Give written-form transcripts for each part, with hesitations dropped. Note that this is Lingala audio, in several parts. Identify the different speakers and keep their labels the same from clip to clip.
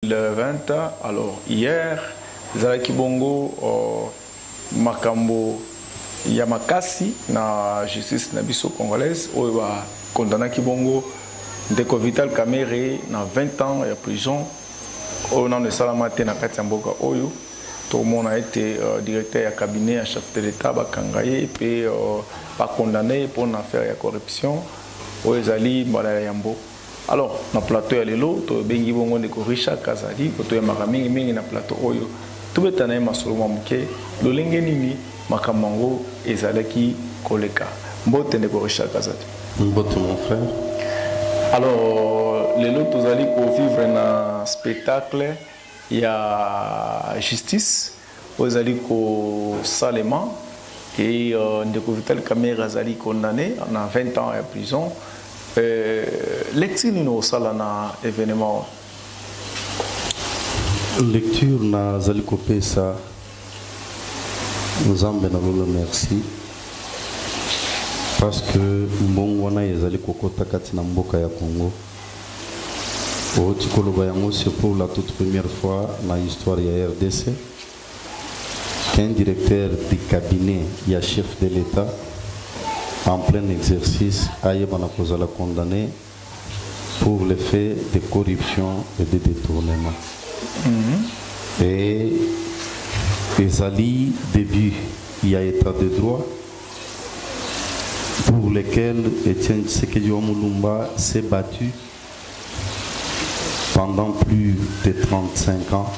Speaker 1: 2020. Alors hier, Zalaki Bongo, Makambo Yamakasi, na justice nabiso congolaise, où il va condamner Kibongo de Vital Kamere na 20 ans de prison. Au nom de Salamate na Katiamboka Oyo, tout le monde a été directeur du cabinet à chef de l'État, Bakangaye, et pas condamné pour une affaire de corruption. Au Ezali Yambo. Alors, na plateau ya lelo, to bengi bongo de Richard Kazadi, to makaming mingi na plateau Oyo. Tout le temps, masolo mamuke, lolenge nini, makamango, ezalaki koleka. Mbote de Richard Kazadi.
Speaker 2: Mbote mon frère.
Speaker 1: Alors, les lots, vous allez vivre un spectacle, il y a justice, vous allez au Salema, et de Vital Kamere Zali condamné, on a 20 ans en prison. Lecture nous salana événement.
Speaker 2: Lecture na Zali Kopesa, nous en benalo merci. Parce que Mbongwana ezali kokota kati na mboka ya Congo. O tikoloba yango c'est pour la toute première fois dans l'histoire ya RDC qu'un directeur du cabinet ya chef de l'État en plein exercice a été condamné pour les faits de corruption et de détournement. Et ezali début il y a état de droit pour lesquels Etienne Tshisekedi Omulumba s'est battu pendant plus de 35 ans.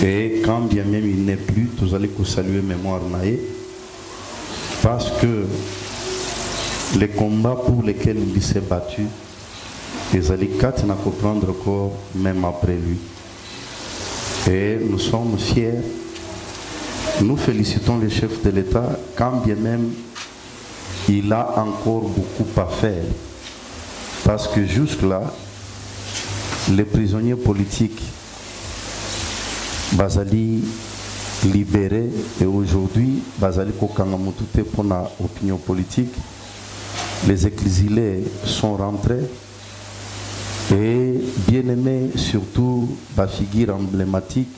Speaker 2: Et quand bien même il n'est plus, vous allez saluer mémoire naïe, parce que les combats pour lesquels il s'est battu, les Alicats n'a qu'à prendre encore même après lui. Et nous sommes fiers, nous félicitons les chefs de l'État, quand bien même il a encore beaucoup à faire. Parce que jusque-là, les prisonniers politiques Bazali libérés et aujourd'hui, Bazali Kokangamutute pour l'opinion politique, les exilés sont rentrés et bien aimés, surtout la figure emblématique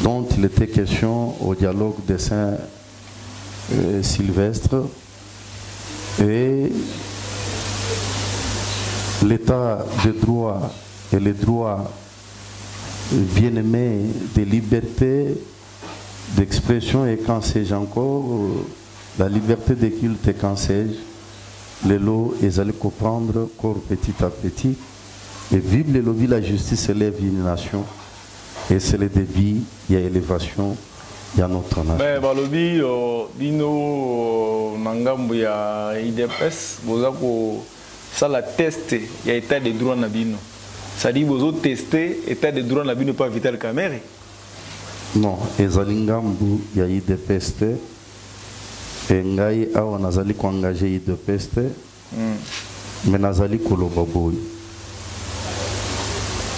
Speaker 2: dont il était question au dialogue de Saint-Sylvestre. Et l'état de droit et les droits bien-aimés de liberté d'expression et quand sais-je encore, la liberté de culte et quand sais-je, les lots, ils allaient comprendre corps petit à petit. Et vive le lobby, la justice élève une nation. Et c'est le débit, il y a élévation. Il y a notre nation.
Speaker 1: Mais balobi bino nangambo ya IDPS boza ko ça la tester il y a état de droit na bino. Ça dit bozo tester état de droit na bino pas Vital Kamere.
Speaker 2: Non, ezalingambu ya IDPS et ngai awa nazali ko engager IDPS mais nazali koloba boy.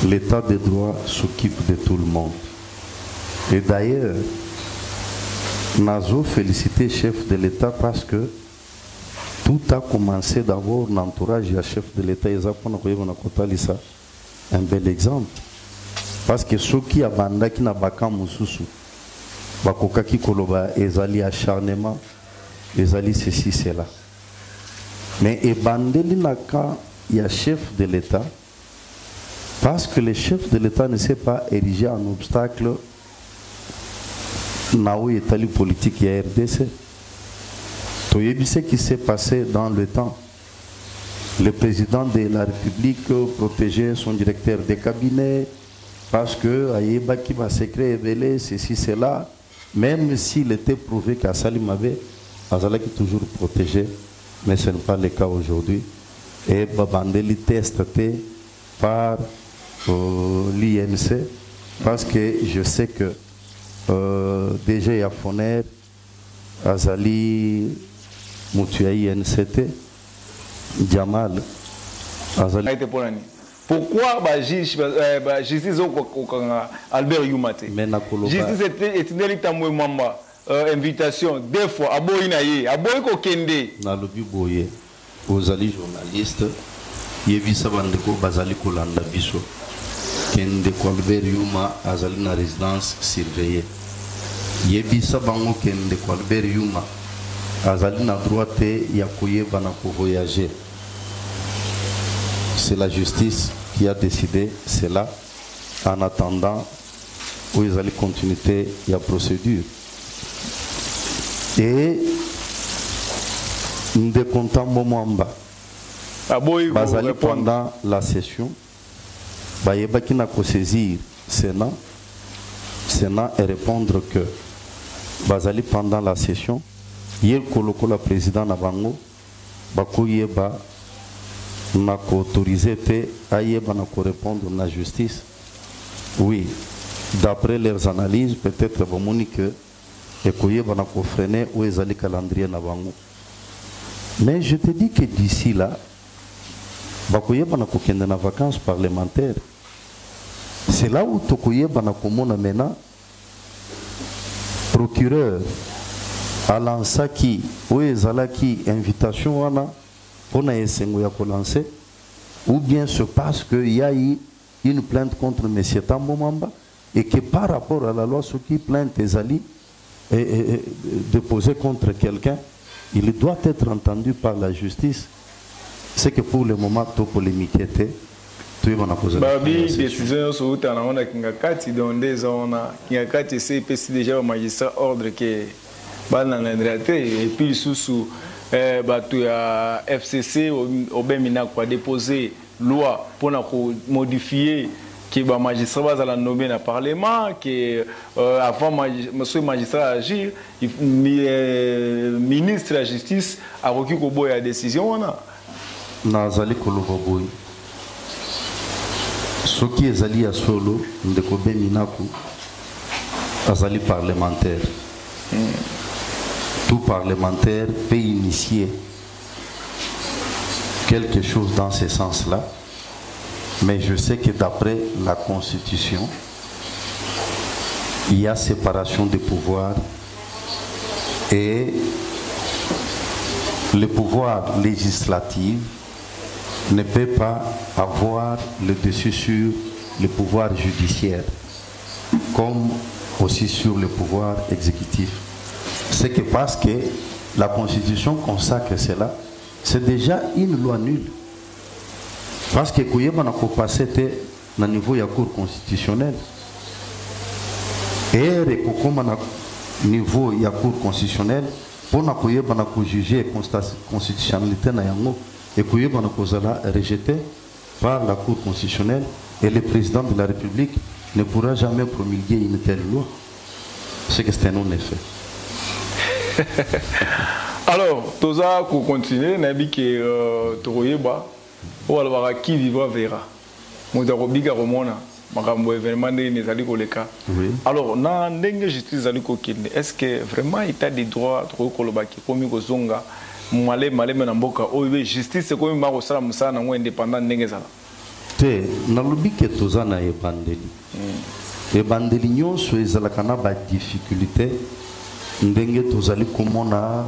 Speaker 2: L'état de droit s'occupe de tout le monde. Et d'ailleurs, Nazo félicité chef de l'État parce que tout a commencé d'abord l'entourage du chef de l'État. Un bel exemple. Parce que ceux qui abandonnent qui n'a pas mususu, bakoka ki koloba ezali acharnement, ezali ceci cela. Mais ebandeli naka il y a chef de l'État parce que le chef de l'État ne s'est pas érigé en obstacle. Naou est allé politique à RDC. Toyebi ce qui s'est passé dans le temps. Le président de la République protégeait son directeur de cabinet parce que Aïeba qui va secret révélé ceci cela, même s'il était prouvé qu'Assalim avait Azalaki toujours protégé, mais ce n'est pas le cas aujourd'hui. Et Babandeli testé par l'INC parce que je sais que déjà il y a Foner, Azali, Moutiaï, NCT, Djamal, Azali.
Speaker 1: Pourquoi justice Albert Youmate? Justice était invitation, deux fois, à Boïnaïe, à Boïko Kende.
Speaker 2: Dans le Boye, aux Ali journalistes, il y a vu ça, Bazali Kolanda Bisso. Kende Colbert Yuma azali na résidence surveillée. Yebisa bango Kende Colbert Yuma azali na droit te ya koyeba na ko voyager. C'est la justice qui a décidé cela en attendant où ils allaient continuer la procédure. Et nous décomptons Mwamba. Bazali pendant la session, Bayeba n'a qu'à saisir Sénat et répondre que Bazali pendant la session, hier Koloko la président Nabango, Bakoyeba n'a qu'à autoriser Ayeba n'a qu'à répondre à la justice. Oui, d'après leurs analyses, peut-être que Ekoyeba n'a qu'à freiner ou ils allaient calendrier Nabango. Mais je te dis que d'ici là, Bakoyeba na kokende na vacances parlementaires. C'est là où Tokoyeba na komona mena procureur alansaki ou ezalaki invitation wana pona esengo ya kolancer ou bien se passe qu'il y a eu une plainte contre M. Tambo Mwamba et que par rapport à la loi ce qui plainte ezali est déposée contre quelqu'un, il doit être entendu par la justice. C'est que pour le moment, tout polémique était.
Speaker 1: Babi, décision sur le on a Kingakati, dans des zones, Kingakati, c'est déjà au magistrat ordre que Banan et puis sous FCC au Bémina a déposé loi pour modifier que le magistrat va nommer dans le Parlement, que avant monsieur magistrat agir, le ministre de la Justice a reçu la décision.
Speaker 2: Nazali Koloboboy. Ce qui est allé à Solo, Ndekobe Minaku, Azali parlementaire. Tout parlementaire peut initier quelque chose dans ce sens-là. Mais je sais que d'après la Constitution, il y a séparation des pouvoirs et le pouvoir législatif ne peut pas avoir le dessus sur le pouvoir judiciaire, comme aussi sur le pouvoir exécutif. C'est que parce que la Constitution consacre cela, c'est déjà une loi nulle. Parce que Kouyeba n'a pas passé au niveau de la Cour constitutionnelle. Et au niveau de la Cour constitutionnelle, pour ne juger la constitutionnalité, et Kouyeba n'a rejeté par la Cour constitutionnelle, et le président de la République ne pourra jamais promulguer une telle loi. C'est que c'est un non-effet.
Speaker 1: Alors, tout ça, pour continuer, on a dit que Kouyeba, qui vivra verra. Moutarobiga Romona, Makambo événement n'est koleka. Alors, na ndenge justice ali kokinde. Est-ce que vraiment état de droit trop kolobaki komi kozonga malé na mboka oyo justice c'est comme mako sala musana ngo indépendant ndenge zala.
Speaker 2: Te na lobi ke tozana e bandeli. E bandeli nyonso ezala kana ba difficulté ndenge tozali komona.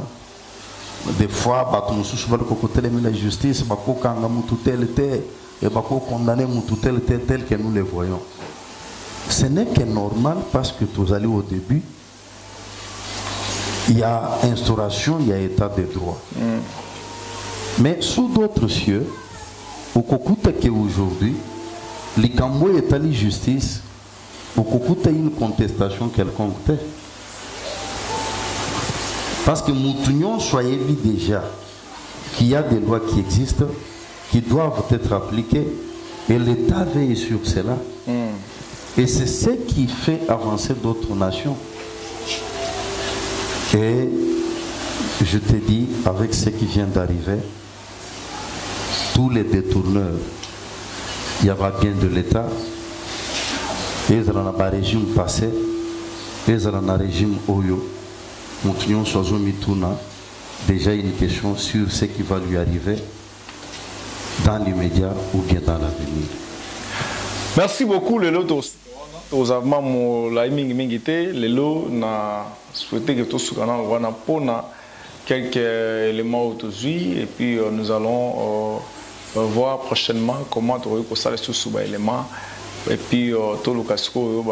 Speaker 2: Des fois, la justice, et condamner tel que nous le voyons. Ce n'est que normal parce que tous allez au début, il y a instauration, il y a état de droit. Mais sous d'autres cieux, au Kokuta qu'aujourd'hui, les Cambo est allé justice, au Kokuta une contestation quelconque. Parce que nous soyez vu déjà qu'il y a des lois qui existent, qui doivent être appliquées, et l'État veille sur cela. Et c'est ce qui fait avancer d'autres nations. Et je te dis, avec ce qui vient d'arriver, tous les détourneurs, il y aura bien de l'État, ils sont dans un régime passé, ils sont dans un régime Oyo. Nous sommes déjà une question sur ce qui va lui arriver dans l'immédiat ou bien dans l'avenir.
Speaker 1: Merci beaucoup, Lelo. Aux avons la mingité, Lelo n'a souhaité que tout ce qu'on a quelques éléments aujourd'hui et puis nous allons voir prochainement comment tu aurais ça les sous éléments et puis tout le casco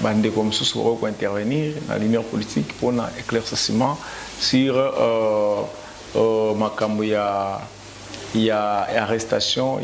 Speaker 1: bande comme sous pour intervenir dans l'union politique pour un éclaircissement sur makambo ya arrestation